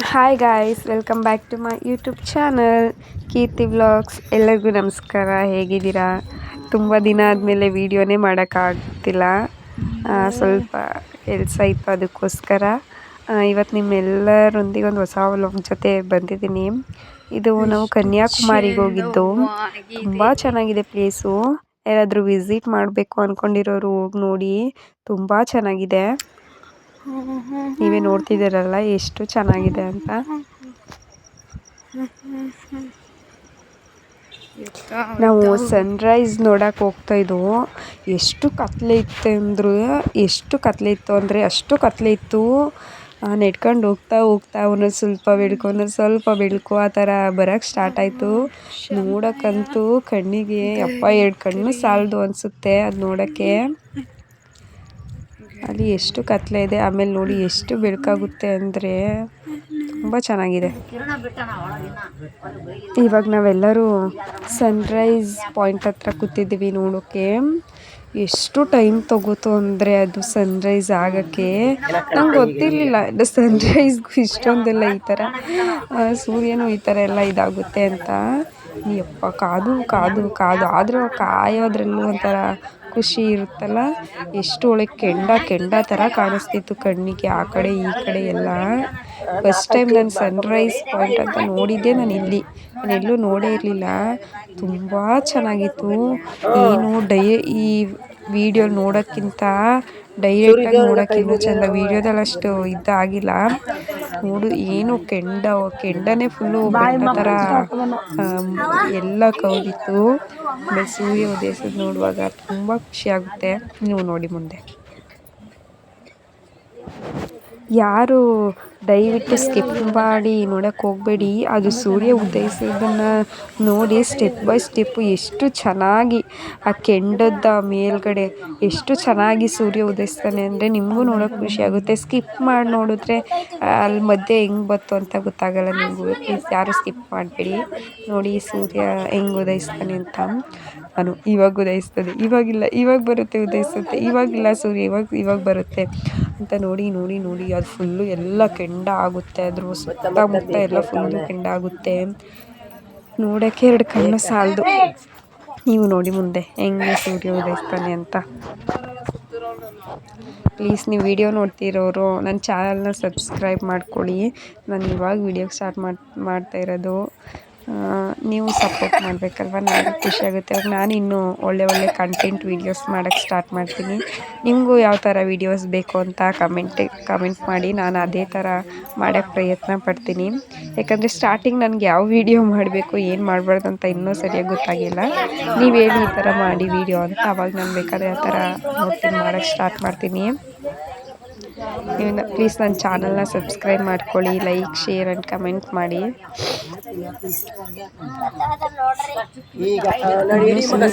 Hi guys, welcome back to my YouTube channel Keerthi vlogs. ಎಲ್ಲರಿಗೂ ನಮಸ್ಕಾರ. ಹೇಗಿದ್ದೀರಾ? ತುಂಬ ದಿನ ಆದಮೇಲೆ ವೀಡಿಯೋನೇ ಮಾಡೋಕ್ಕಾಗ್ತಿಲ್ಲ. ಸ್ವಲ್ಪ ಕೆಲಸ ಇತ್ತು, ಅದಕ್ಕೋಸ್ಕರ ಇವತ್ತು ನಿಮ್ಮೆಲ್ಲರೊಂದಿಗೆ ಒಂದು ಹೊಸ ವ್ಲಾಗ್ ಜೊತೆ ಬಂದಿದ್ದೀನಿ. ಇದು ನಾವು ಕನ್ಯಾಕುಮಾರಿಗೆ ಹೋಗಿದ್ದು. ತುಂಬ ಚೆನ್ನಾಗಿದೆ ಪ್ಲೇಸು. ಯಾರಾದರೂ ವಿಸಿಟ್ ಮಾಡಬೇಕು ಅಂದ್ಕೊಂಡಿರೋರು ಹೋಗಿ ನೋಡಿ, ತುಂಬ ಚೆನ್ನಾಗಿದೆ. ನೀವೇ ನೋಡ್ತಿದ್ದೀರಲ್ಲ ಎಷ್ಟು ಚೆನ್ನಾಗಿದೆ ಅಂತ. ನಾವು ಸನ್ರೈಸ್ ನೋಡಕ್ಕೆ ಹೋಗ್ತಾ ಇದ್ವು. ಎಷ್ಟು ಕತ್ಲೆ ಇತ್ತು ಅಂದರೆ ಅಷ್ಟು ಕತ್ಲೆ ಇತ್ತು. ನೆಡ್ಕೊಂಡು ಹೋಗ್ತಾ ಒಂದೊಂದು ಸ್ವಲ್ಪ ಬೆಳಕು ಆ ಥರ ಬರೋಕ್ಕೆ ಸ್ಟಾರ್ಟ್ ಆಯಿತು. ನೋಡೋಕ್ಕಂತೂ ಕಣ್ಣಿಗೆ ಎರಡು ಕಣ್ಣು ಸಾಲದು ಅನಿಸುತ್ತೆ ಅದು ನೋಡೋಕ್ಕೆ. ಅಲ್ಲಿ ಎಷ್ಟು ಕತ್ಲೆ ಇದೆ, ಆಮೇಲೆ ನೋಡಿ ಎಷ್ಟು ಬೆಳಕಾಗುತ್ತೆ ಅಂದರೆ ತುಂಬ ಚೆನ್ನಾಗಿದೆ. ಇವಾಗ ನಾವೆಲ್ಲರೂ ಸನ್ರೈಸ್ ಪಾಯಿಂಟ್ ಹತ್ರ ಕೂತಿದ್ದೀವಿ ನೋಡೋಕ್ಕೆ. ಎಷ್ಟು ಟೈಮ್ ತಗೋತು ಅಂದರೆ ಅದು ಸನ್ರೈಸ್ ಆಗೋಕ್ಕೆ. ನಂಗೆ ಗೊತ್ತಿರಲಿಲ್ಲ ಸನ್ರೈಸ್ಗೂ ಇಷ್ಟೊಂದೆಲ್ಲ ಈ ಥರ ಸೂರ್ಯನೂ ಈ ಥರ ಎಲ್ಲ ಇದಾಗುತ್ತೆ ಅಂತ. ಯಪ್ಪ, ಕಾದು ಆದರೂ ಕಾಯೋದ್ರಲ್ಲೂ ಒಂಥರ ಖುಷಿ ಇರುತ್ತಲ್ಲ. ಎಷ್ಟು ಒಳಗೆ ಕೆಂಡ ಥರ ಕಾಣಿಸ್ತಿತ್ತು ಕಣ್ಣಿಗೆ, ಆ ಕಡೆ ಈ ಕಡೆ ಎಲ್ಲ. ಫಸ್ಟ್ ಟೈಮ್ ನಾನು ಸನ್ರೈಸ್ ಪಾಯಿಂಟ್ ಅಂತ ನೋಡಿದ್ದೆ. ನಾನು ಎಲ್ಲೂ ನೋಡೇ ಇರಲಿಲ್ಲ. ತುಂಬ ಚೆನ್ನಾಗಿತ್ತು. ಈ ವಿಡಿಯೋ ನೋಡೋಕ್ಕಿಂತ ಡೈರೆಕ್ಟಾಗಿ ನೋಡೋಕ್ಕೆ ಇನ್ನೂ ಚೆಂದ. ವೀಡಿಯೋದಲ್ಲಿ ಅಷ್ಟು ಇದಾಗಿಲ್ಲ ನೋಡು. ಏನು ಕೆಂಡನೇ ಫುಲ್ಲು ಬೆಟ್ಟ ಥರ ಎಲ್ಲ ಕವಿದಿತ್ತು. ಆಮೇಲೆ ಸೂರ್ಯ ಉದಯಿಸೋದು ನೋಡುವಾಗ ತುಂಬ ಖುಷಿಯಾಗುತ್ತೆ. ನೀವು ನೋಡಿ ಮುಂದೆ. ಯಾರು ದಯವಿಟ್ಟು ಸ್ಕಿಪ್ ಮಾಡಿ ನೋಡೋಕ್ಕೆ ಹೋಗಬೇಡಿ. ಅದು ಸೂರ್ಯ ಉದಯಿಸೋದನ್ನು ನೋಡಿ ಸ್ಟೆಪ್ ಬೈ ಸ್ಟೆಪ್ಪು ಎಷ್ಟು ಚೆನ್ನಾಗಿ ಆ ಕೆಂಡದ ಮೇಲ್ಗಡೆ ಎಷ್ಟು ಚೆನ್ನಾಗಿ ಸೂರ್ಯ ಉದಯಿಸ್ತಾನೆ ಅಂದರೆ ನಿಮಗೂ ನೋಡೋಕ್ಕೆ ಖುಷಿಯಾಗುತ್ತೆ. ಸ್ಕಿಪ್ ಮಾಡಿ ನೋಡಿದ್ರೆ ಅಲ್ಲಿ ಮಧ್ಯೆ ಹೆಂಗೆ ಬಂತು ಅಂತ ಗೊತ್ತಾಗಲ್ಲ ನಿಮಗೂ. ಪ್ಲೀಸ್ ಯಾರು ಸ್ಕಿಪ್ ಮಾಡಬೇಡಿ. ನೋಡಿ ಸೂರ್ಯ ಹೆಂಗೆ ಉದಯಿಸ್ತಾನೆ ಅಂತ. ನಾನು ಇವಾಗ ಉದಯಿಸ್ತದೆ, ಇವಾಗ ಬರುತ್ತೆ, ಉದಯಿಸುತ್ತೆ, ಇವಾಗಿಲ್ಲ ಸೂರ್ಯ ಇವಾಗ ಬರುತ್ತೆ ಅಂತ ನೋಡಿ ಅದು ಫುಲ್ಲು ಎಲ್ಲ ಕೆಂಡ ಆಗುತ್ತೆ. ಅದ್ರ ಸುತ್ತಮುತ್ತ ಎಲ್ಲ ಫುಲ್ಲು ಕೆಂಡ ಆಗುತ್ತೆ. ನೋಡೋಕ್ಕೆ ಎರಡು ಕಣ್ಣು ಸಾಲದು. ನೀವು ನೋಡಿ ಮುಂದೆ ಹೆಂಗೆ ಸೂರ್ಯ ಉದಯಿಸ್ತಾನೆ ಅಂತ. ಪ್ಲೀಸ್ ನೀವು ವಿಡಿಯೋ ನೋಡ್ತಿರೋರು ನನ್ನ ಚಾನಲ್ನ ಸಬ್ಸ್ಕ್ರೈಬ್ ಮಾಡ್ಕೊಳ್ಳಿ. ನಾನು ಇವಾಗ ವಿಡಿಯೋ ಸ್ಟಾರ್ಟ್ ಮಾಡ್ತಾ ಇರೋದು. ನೀವು ಸಪೋರ್ಟ್ ಮಾಡಬೇಕಲ್ವ, ನನಗೂ ಖುಷಿಯಾಗುತ್ತೆ. ಅವಾಗ ನಾನು ಇನ್ನೂ ಒಳ್ಳೆ ಕಂಟೆಂಟ್ ವೀಡಿಯೋಸ್ ಮಾಡೋಕ್ಕೆ ಸ್ಟಾರ್ಟ್ ಮಾಡ್ತೀನಿ. ನಿಮಗೂ ಯಾವ ಥರ ವೀಡಿಯೋಸ್ ಬೇಕು ಅಂತ ಕಮೆಂಟ್ ಮಾಡಿ. ನಾನು ಅದೇ ಥರ ಮಾಡೋಕ್ಕೆ ಪ್ರಯತ್ನ ಪಡ್ತೀನಿ. ಯಾಕಂದರೆ ಸ್ಟಾರ್ಟಿಂಗ್ ನನಗೆ ಯಾವ ವೀಡಿಯೋ ಮಾಡಬೇಕು ಏನು ಮಾಡಬಾರ್ದು ಅಂತ ಇನ್ನೂ ಸರಿಯಾಗಿ ಗೊತ್ತಾಗಿಲ್ಲ. ನೀವು ಹೇಳಿ ಈ ಥರ ಮಾಡಿ ವೀಡಿಯೋ ಅಂತ, ಆವಾಗ ನಾನು ಬೇಕಾದ್ರೆ ಆ ಥರ ಮಾಡೋಕ್ಕೆ ಸ್ಟಾರ್ಟ್ ಮಾಡ್ತೀನಿ. ನೀವು ಪ್ಲೀಸ್ ನನ್ನ ಚಾನಲ್ನ ಸಬ್ಸ್ಕ್ರೈಬ್ ಮಾಡ್ಕೊಳ್ಳಿ, ಲೈಕ್, ಶೇರ್ ಆ್ಯಂಡ್ ಕಮೆಂಟ್ ಮಾಡಿ.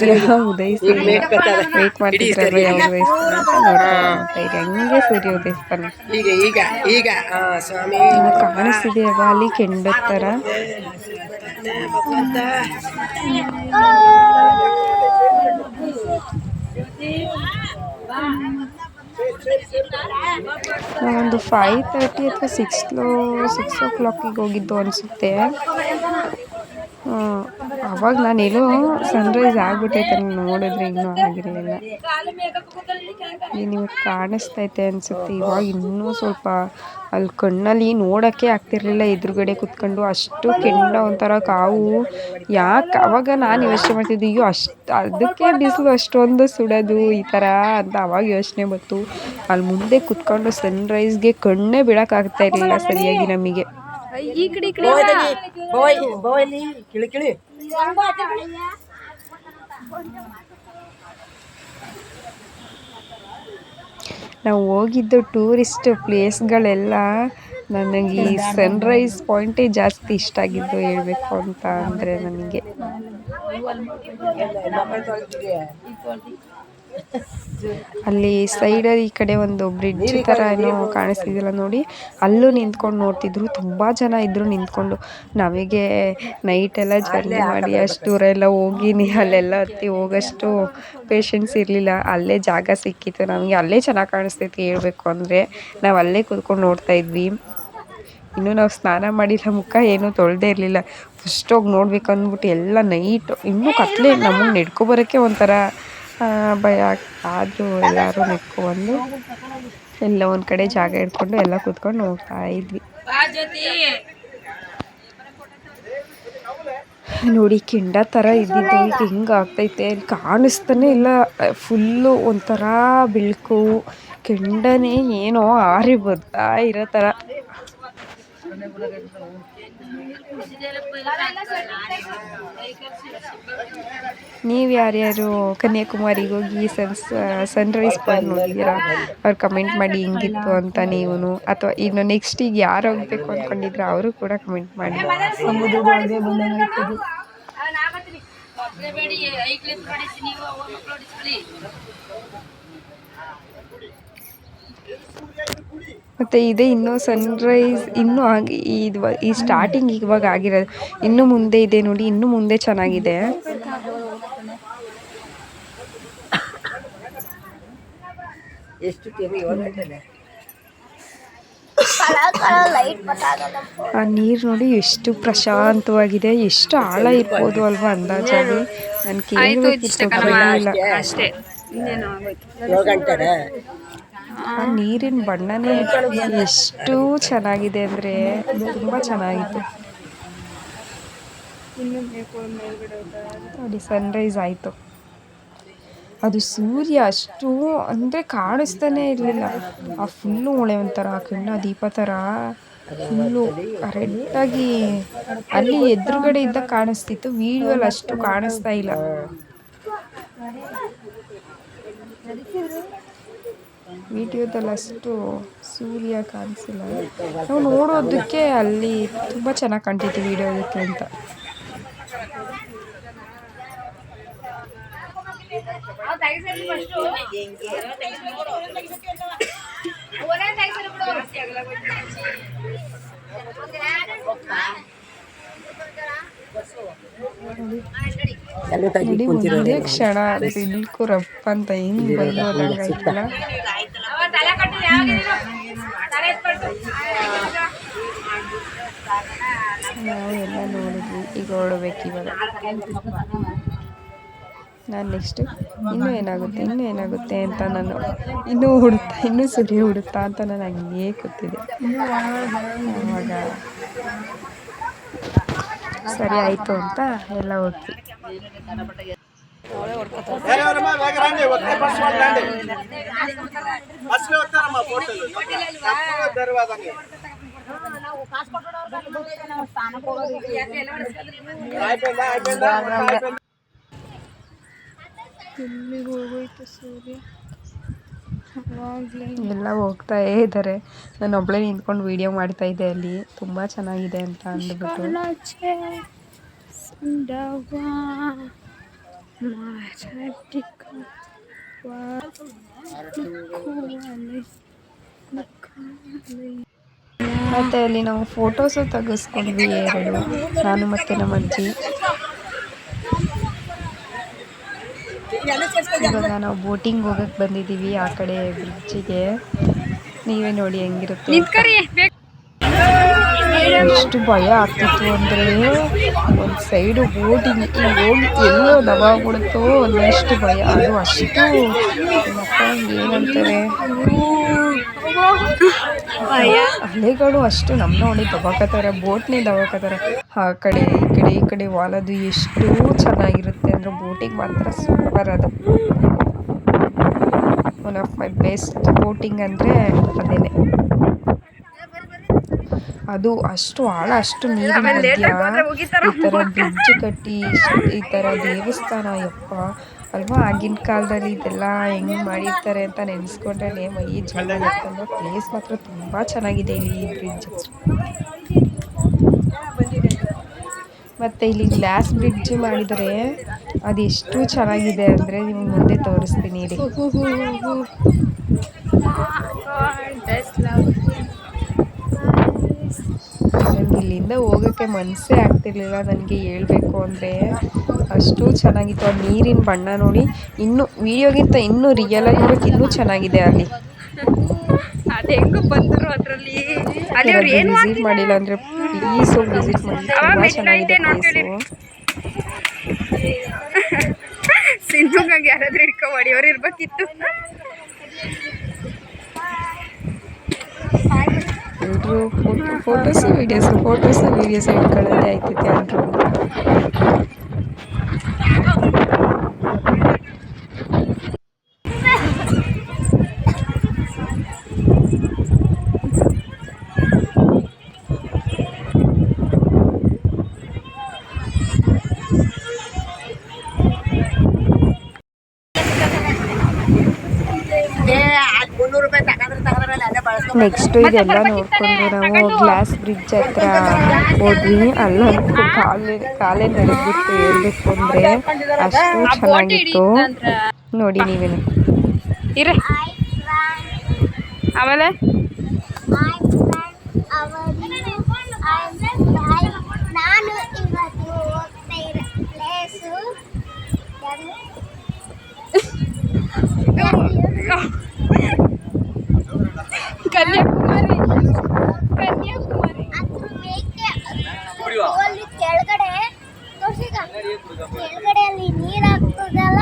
ಸೂರ್ಯ ಉದಯಿಸಿ ವೆಯ್ಟ್ ಮಾಡ್ತಿದ್ರಲ್ವ ಯಾವಾಗ ಉದಯಿಸ್ತಾನೆ ಅಂತ ನೋಡ್ತಾ ಹಂಗೆ ಸೂರ್ಯ ಉದಯಿಸ್ತಾನೆ. ಕಾಣಿಸ್ತಿದೆಯಲ್ವ ಅಲ್ಲಿ ಕೆಂಡದ ಥರ. ನಾವೊಂದು 5:30 ಅಥವಾ 6 o'clock ಹೋಗಿದ್ದು ಅನಿಸುತ್ತೆ. ಅವಾಗ ನಾನೇನೋ ಸನ್ರೈಸ್ ಆಗ್ಬಿಟ್ಟೈತೆ ನೋಡಿದ್ರೆ ಇನ್ನೂ ಆಗಿರಲಿಲ್ಲ. ನಿಮಗೆ ಕಾಣಿಸ್ತೈತೆ ಅನಿಸುತ್ತೆ. ಇವಾಗ ಇನ್ನೂ ಸ್ವಲ್ಪ ಅಲ್ಲಿ ಕಣ್ಣಲ್ಲಿ ನೋಡೋಕ್ಕೆ ಆಗ್ತಿರ್ಲಿಲ್ಲ ಎದುರುಗಡೆ ಕೂತ್ಕೊಂಡು. ಅಷ್ಟು ಕೆಂಡ ಒಂಥರ ಕಾವು. ಯಾಕೆ ಅವಾಗ ನಾನು ಯೋಚನೆ ಮಾಡ್ತಿದ್ದೆ, ಅಯ್ಯೋ ಅದಕ್ಕೆ ಬಿಸಿಲು ಅಷ್ಟೊಂದು ಸುಡೋದು ಈ ಥರ ಅಂತ ಅವಾಗ ಯೋಚನೆ ಬಂತು. ಅಲ್ಲಿ ಮುಂದೆ ಕೂತ್ಕೊಂಡು ಸನ್ರೈಸ್ಗೆ ಕಣ್ಣೇ ಬಿಡೋಕ್ಕಾಗ್ತಾ ಇರಲಿಲ್ಲ ಸರಿಯಾಗಿ ನಮಗೆ. ನಾವು ಹೋಗಿದ್ದು ಟೂರಿಸ್ಟ್ ಪ್ಲೇಸ್ಗಳೆಲ್ಲ ನನಗೆ ಈ ಸನ್ರೈಸ್ ಪಾಯಿಂಟೇ ಜಾಸ್ತಿ ಇಷ್ಟ ಆಗಿದ್ದು ಹೇಳಬೇಕು ಅಂತ ಅಂದರೆ ನನಗೆ. ಅಲ್ಲಿ ಸೈಡಲ್ಲಿ ಈ ಕಡೆ ಒಂದು ಬ್ರಿಡ್ಜ್ ಥರ ಏನೋ ಕಾಣಿಸ್ತಿದ್ದಿಲ್ಲ ನೋಡಿ, ಅಲ್ಲೂ ನಿಂತ್ಕೊಂಡು ನೋಡ್ತಿದ್ರು. ತುಂಬ ಜನ ಇದ್ದರು ನಿಂತ್ಕೊಂಡು. ನಮಗೆ ನೈಟೆಲ್ಲ ಜರ್ನಿ ಮಾಡಿ ಅಷ್ಟು ದೂರ ಎಲ್ಲ ಹೋಗಿ ಅಲ್ಲೆಲ್ಲ ಹತ್ತಿ ಹೋಗೋಷ್ಟು ಪೇಷನ್ಸ್ ಇರಲಿಲ್ಲ. ಅಲ್ಲೇ ಜಾಗ ಸಿಕ್ಕಿತ್ತು ನಮಗೆ. ಅಲ್ಲೇ ಚೆನ್ನಾಗಿ ಕಾಣಿಸ್ತೈತಿ ಹೇಳಬೇಕು ಅಂದರೆ. ನಾವು ಅಲ್ಲೇ ಕೂತ್ಕೊಂಡು ನೋಡ್ತಾ ಇದ್ವಿ. ಇನ್ನೂ ನಾವು ಸ್ನಾನ ಮಾಡಿಲ್ಲ, ಮುಖ ಏನೂ ತೊಳೆದೇ ಇರಲಿಲ್ಲ. ಫಸ್ಟ್ ಹೋಗಿ ನೋಡ್ಬೇಕು ಅಂದ್ಬಿಟ್ಟು ಎಲ್ಲ ನೈಟು ಇನ್ನೂ ಕತ್ಲೆ ನಮಗೆ ನೆಡ್ಕೊಬರೋಕ್ಕೆ ಒಂಥರ ಭಯ ಆದರೂ ಎಲ್ಲರೂ ನೆಡ್ಕೊಬಂದು ಎಲ್ಲ ಒಂದು ಕಡೆ ಜಾಗ ಹಿಡ್ಕೊಂಡು ಎಲ್ಲ ಕೂತ್ಕೊಂಡು ನೋಡ್ತಾ ಇದ್ವಿ. ನೋಡಿ ಕೆಂಡ ಥರ ಇದ್ದಿದ್ದು ಈಗ ಹೆಂಗೆ ಆಗ್ತೈತೆ ಕಾಣಿಸ್ತಾನೆ ಇಲ್ಲ. ಫುಲ್ಲು ಒಂಥರ ಬೆಳಕು, ಕೆಂಡನೇ ಏನೋ ಆರಿ ಬರ್ತಾ ಇರೋ ಥರ. ನೀವು ಯಾರ್ಯಾರು ಕನ್ಯಾಕುಮಾರಿಗೆ ಹೋಗಿ ಸನ್ರೈಸ್ ಪಾಯಿಂಟ್ ನೋಡಿದ್ದೀರಾ? ಅವ್ರು ಕಮೆಂಟ್ ಮಾಡಿ ಹೆಂಗಿತ್ತು ಅಂತ ನೀವು. ಅಥವಾ ಇನ್ನು ನೆಕ್ಸ್ಟ್ ಈಗ ಯಾರು ಹೋಗ್ಬೇಕು ಅಂದ್ಕೊಂಡಿದ್ರೆ ಅವರು ಕೂಡ ಕಮೆಂಟ್ ಮಾಡಿ. ಮತ್ತು ಇದೇ ಇನ್ನೂ ಸನ್ರೈಸ್ ಇನ್ನೂ ಆಗಿ ಈ ಸ್ಟಾರ್ಟಿಂಗ್ ಇವಾಗ ಆಗಿರೋದು. ಇನ್ನು ಮುಂದೆ ಇದೆ ನೋಡಿ, ಇನ್ನು ಮುಂದೆ ಚೆನ್ನಾಗಿದೆ. ಆ ನೀರು ನೋಡಿ ಎಷ್ಟು ಪ್ರಶಾಂತವಾಗಿದೆ, ಎಷ್ಟು ಆಳ ಇರ್ಬೋದು ಅಲ್ವಾ ಅಂದಾಜಾಗಿ. ನಾನು ಕೇಳಬೇಕಿತ್ತು, ಅಷ್ಟೇ. ಆ ನೀರಿನ ಬಣ್ಣನೇ ಎಷ್ಟು ಚೆನ್ನಾಗಿದೆ ಅಂದರೆ ತುಂಬ ಚೆನ್ನಾಗಿತ್ತು ನೋಡಿ. ಸನ್ರೈಸ್ ಆಯಿತು. ಅದು ಸೂರ್ಯ ಅಷ್ಟು ಅಂದರೆ ಕಾಣಿಸ್ತಾನೆ ಇರಲಿಲ್ಲ. ಆ ಫುಲ್ಲು ಹೊಳೆ ಒಂಥರ ಕಣ್ಣ ದೀಪ ಥರ ಫುಲ್ಲು ಕರೆಕ್ಟಾಗಿ ಅಲ್ಲಿ ಎದುರುಗಡೆ ಇದ್ದಾಗ ಕಾಣಿಸ್ತಿತ್ತು. ವಿಡಿಯೋಲ್ಲಿ ಅಷ್ಟು ಕಾಣಿಸ್ತಾ ಇಲ್ಲ. ವಿಡಿಯೋದಲ್ಲಿ ಅಷ್ಟು ಸೂರ್ಯ ಕಾಣಿಸಿಲ್ಲ. ನಾವು ನೋಡೋದಕ್ಕೆ ಅಲ್ಲಿ ತುಂಬ ಚೆನ್ನಾಗಿ ಕಾಣ್ತಿತ್ತು ವಿಡಿಯೋದಕ್ಕೆ ಅಂತ. ಒಂದೇ ಕ್ಷಣ ಬಿಲ್ಕು ರಪ್ಪ ಅಂತ ಹಿಂಗ್ ಬಂದೋದಂಗಾಯ್ತಲ್ಲ. ನಾವು ಎಲ್ಲ ನೋಡಿದ್ವಿ, ಈಗ ಹೊರಡ್ಬೇಕು ಇವಾಗ. ನಾನು ನೆಕ್ಸ್ಟ್ ಇನ್ನೂ ಏನಾಗುತ್ತೆ ಅಂತ ನಾನು ಇನ್ನೂ ಸೂರ್ಯ ಹುಡುತ್ತಾ ಅಂತ ನಾನು ಹಂಗೇ ಕೂತಿದ್ದೆ. ಆವಾಗ ಸರಿ ಆಯಿತು ಅಂತ ಎಲ್ಲ ಹೋದ್ವಿ. ಎಲ್ಲಿಗೆ ಹೋಗೋಯ್ತು ಸೂರ್ಯ? ಎಲ್ಲ ಹೋಗ್ತಾ ಇದ್ದಾರೆ. ನಾನು ಒಬ್ಬಳೇ ನಿಂತ್ಕೊಂಡು ವಿಡಿಯೋ ಮಾಡ್ತಾ ಇದ್ದೆ. ಅಲ್ಲಿ ತುಂಬ ಚೆನ್ನಾಗಿದೆ ಅಂತ ಅಂದ್ಬಿಟ್ಟು. ಮತ್ತು ಅಲ್ಲಿ ನಾವು ಫೋಟೋಸು ತೆಗೆಸ್ಕೊಂಡ್ವಿ 2, ನಾನು ಮತ್ತು ನಮ್ಮ ಅಜ್ಜಿ. ಇವಾಗ ನಾವು ಬೋಟಿಂಗ್ ಹೋಗಕ್ಕೆ ಬಂದಿದ್ದೀವಿ ಆ ಕಡೆ ಬ್ರಿಡ್ಜಿಗೆ. ನೀವೇ ನೋಡಿ ಹೆಂಗಿರುತ್ತೆ. ಎಷ್ಟು ಭಯ ಆಗ್ತಿತ್ತು ಅಂದರೆ ಒಂದು ಸೈಡು ಬೋಟಿಂಗ್ ಹೋಗಿ ಎಲ್ಲೋ ದಬಾಗ್ಬಿಡುತ್ತೋ ಅನ್ನೋಷ್ಟು ಭಯ. ಅದು ಅಷ್ಟು ಏನಂತಾರೆ ಅಲೆಗಳು ಅಷ್ಟು ನಮ್ಮ ನೋಡಿ ದಬಾಕತ್ತಾರೆ, ಬೋಟ್ನೇ ದಬಾಕತ್ತಾರೆ. ಆ ಕಡೆ ಈ ಕಡೆ ವಾಲದು ಎಷ್ಟು ಚೆನ್ನಾಗಿರುತ್ತೆ ಅಂದರೆ ಬೋಟಿಂಗ್ ಮಾತ್ರ ಸೂಪರ್. ಅದು one of my best boating ಅಂದರೆ ಅದೇನೆ. ಅದು ಅಷ್ಟು ಆಳ, ಅಷ್ಟು ನೀರಿನ ಮಧ್ಯ ಈ ಥರ ಬ್ರಿಡ್ಜ್ ಕಟ್ಟಿ ಈ ಥರ ದೇವಸ್ಥಾನ ಯಪ್ಪ ಅಲ್ವಾ. ಆಗಿನ ಕಾಲದಲ್ಲಿ ಇದೆಲ್ಲ ಹೆಂಗೆ ಮಾಡಿರ್ತಾರೆ ಅಂತ ನೆನೆಸ್ಕೊಂಡ್ರೆ ಮೈ ಜೀವ ಹಾಕೊಂಡು. ಪ್ಲೇಸ್ ಮಾತ್ರ ತುಂಬ ಚೆನ್ನಾಗಿದೆ ಇಲ್ಲಿ ಈ ಬ್ರಿಡ್ಜ್. ಮತ್ತು ಇಲ್ಲಿ ಗ್ಲಾಸ್ ಬ್ರಿಡ್ಜ್ ಮಾಡಿದರೆ ಅದೆಷ್ಟು ಚೆನ್ನಾಗಿದೆ ಅಂದರೆ ನಿಮ್ಗೆ ಮುಂದೆ ತೋರಿಸ್ತೀನಿ ರೀ. ನನಗೆ ಇಲ್ಲಿಂದ ಹೋಗೋಕ್ಕೆ ಮನಸ್ಸೇ ಆಗ್ತಿರ್ಲಿಲ್ಲ ನನಗೆ ಹೇಳ್ಬೇಕು ಅಂದರೆ. ಅಷ್ಟು ಚೆನ್ನಾಗಿತ್ತು. ಆ ನೀರಿನ ಬಣ್ಣ ನೋಡಿ ಇನ್ನೂ ವಿಡಿಯೋಗಿಂತ ಇನ್ನೂ ರಿಯಲಾಗಿ ನೋಡೋಕ್ಕೆ ಇನ್ನೂ ಚೆನ್ನಾಗಿದೆ ಅಲ್ಲಿ. ಅದು ಹೆಂಗೆ ಬಂದರು ಅದರಲ್ಲಿ ಯಾರಾದರೂ ವಿಸಿಟ್ ಮಾಡಿಲ್ಲ ಅಂದರೆ ಪ್ಲೀಸ್ ಹೋಗಿ ವಿಸಿಟ್ ಮಾಡಿ, ತುಂಬ ಚೆನ್ನಾಗಿದೆ ಪ್ಲೇಸು. ಸಿಂಧುಗಾಗಿ ಯಾರಾದ್ರೂ ಹಿಡ್ಕೊ ಹೊಡಿಯೋರು ಇರ್ಬೇಕಿತ್ತು. ಎಲ್ಲರೂ ಫೋಟೋಸು ವೀಡಿಯೋಸ್ ಇಟ್ಕೊಳ್ಳೋದೇ ಆಯ್ತೈತೆ ಎಲ್ಲರೂ. ನೆಕ್ಸ್ಟು ಇದೆಲ್ಲ ನೋಡಿಕೊಂಡು ನಾವು ಗ್ಲಾಸ್ ಬ್ರಿಡ್ಜ್ ಹತ್ರ ಹೋದ್ವಿ. ಅಲ್ಲಂತೂ ಕಾಲೇ ನಡೆದ್ಬಿಟ್ಟು ಹೇಳ್ಬೇಕು ಅಂದರೆ ಅಷ್ಟು ಚೆನ್ನಾಗಿತ್ತು. ನೋಡಿ ನೀವೇನು ಆಮೇಲೆ ನಾನು ಇವತ್ತು ಹೋಗ್ತಾ ಇರೋ ಪ್ಲೇಸು ಕನ್ಯಾಕುಮಾರಿ. ಅದ್ರ ಮೇಕೆ ಅಲ್ಲಿ ಕೆಳಗಡೆ ಕೆಳಗಡೆ ಅಲ್ಲಿ ನೀರು ಹಾಕ್ತದಲ್ಲ,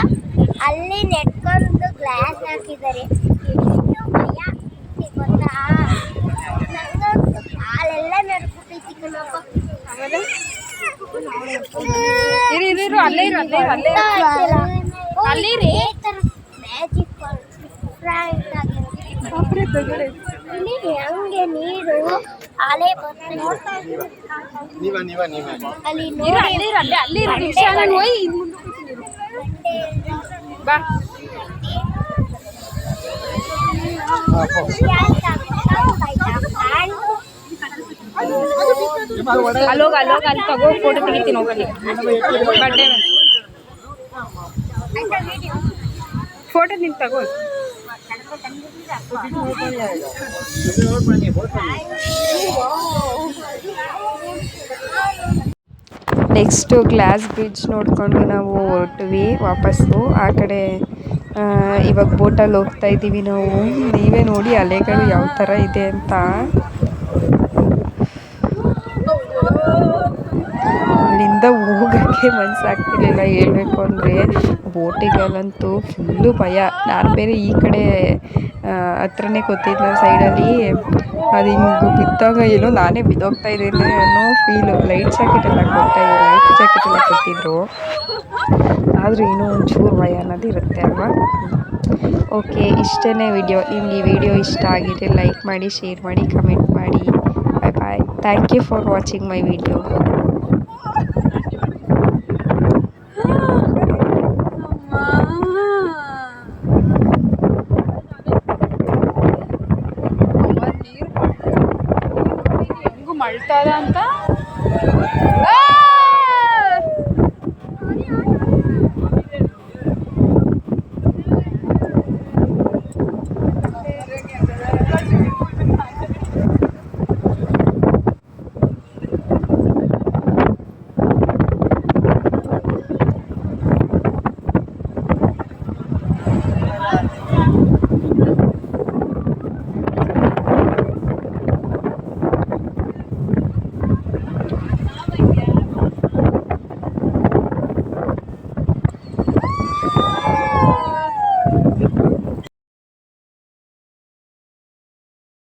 ಅಲ್ಲಿ ನೆಟ್ಕೊಂಡು ಗ್ಲಾಸ್ ಹಾಕಿದ್ದಾರೆ. ಎಷ್ಟು ಭಯ ಗೊತ್ತಾ, ನಂಗಂತೂ ಕಾಲೆಲ್ಲ ನಡ್ಬಿಟ್ಟೈತಿ ಕಣಪ್ಪ. ಅಲ್ಲೇ ರೀ ಮ್ಯಾಜಿಕ್ ಇಲ್ಲಿ ಹಂಗೆ ನೀರು ಅಲೆ ಬರ್ತಾರೆ. ಅಲ್ಲಿ ಬಾ ಅಲ್ಲೋಗ ಅಲ್ಲಿ ತಗೋ, ಫೋಟೋ ತೆಗಿತೀನಿ ಹೋಗಲಿ. ಬಡ್ಡೆ ಫೋಟೋ ನಿಂಗೆ ತಗೋ. ನೆಕ್ಸ್ಟು ಗ್ಲಾಸ್ ಬ್ರಿಡ್ಜ್ ನೋಡಿಕೊಂಡು ನಾವು ಹೊರಟ್ವಿ ವಾಪಸ್ಸು. ಆ ಕಡೆ ಇವಾಗ ಬೋಟಲ್ಲಿ ಹೋಗ್ತಾ ಇದ್ದೀವಿ ನಾವು. ನೀವೇ ನೋಡಿ ಅಲೆಗಳು ಯಾವ ಥರ ಇದೆ ಅಂತ. ಅಲ್ಲಿಂದ ಹೋಗೋಕ್ಕೆ ಮನಸ್ಸಾಗ್ತಿರ್ಲಿಲ್ಲ ಹೇಳಬೇಕು ಅಂದರೆ. ಬೋಟಿಗಲ್ಲಂತೂ ಫುಲ್ಲು ಭಯ. ನಾನು ಬೇರೆ ಈ ಕಡೆ ಹತ್ರನೇ ಕೂತಿದ್ನ ಸೈಡಲ್ಲಿ. ಅದು ಹಿಂಗೆ ಬಿದ್ದಾಗ ಏನೋ ನಾನೇ ಬಿದ್ದೋಗ್ತಾ ಇದ್ದೀನಿ ಅನ್ನೋ ಫೀಲು. ಲೈಫ್ ಜಾಕೆಟ್ ಎಲ್ಲ ಕೊಟ್ಟಿದ್ರು, ಆದರೂ ಇನ್ನೂ ಒಂಚೂರು ಭಯ ಅನ್ನೋದು ಇರುತ್ತೆ ಅಲ್ವಾ. ಓಕೆ, ಇಷ್ಟೇ ವಿಡಿಯೋ. ನಿಮ್ಗೆ ಈ ವಿಡಿಯೋ ಇಷ್ಟ ಆಗಿದ್ರೆ ಲೈಕ್ ಮಾಡಿ, ಶೇರ್ ಮಾಡಿ, ಕಮೆಂಟ್ ಮಾಡಿ. Bye bye. Thank you for watching my video. ಹೆಂಗು ಮಳ್ತದ ಅಂತ